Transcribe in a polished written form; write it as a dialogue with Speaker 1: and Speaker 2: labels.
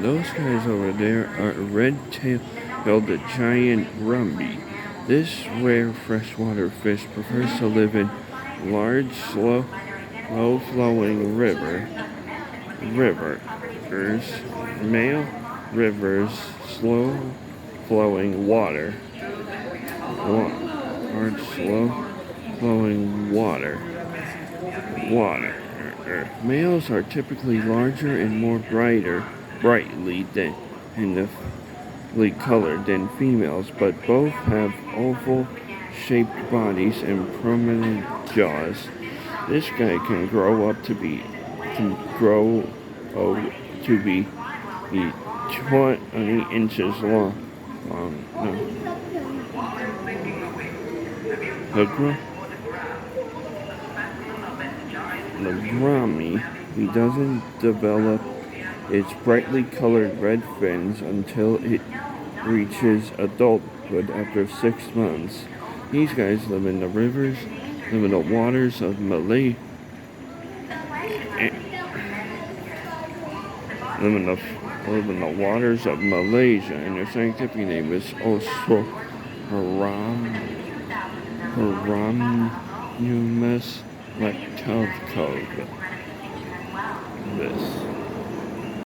Speaker 1: Those guys over there are red-tailed giant gourami. This rare freshwater fish prefers to live in large, slow-flowing rivers, male rivers, slow-flowing large, slow-flowing water. Males are typically larger and more brightly than and colored than females, but both have oval-shaped bodies and prominent jaws. This guy can grow to be 20 inches long. No. The, gr- the gourami, he doesn't develop its brightly colored red fins until it reaches adulthood after 6 months. These guys live in the rivers, live in the waters of Malay, live in the waters of Malaysia, and their scientific name is also Hieronymus lactocode. This.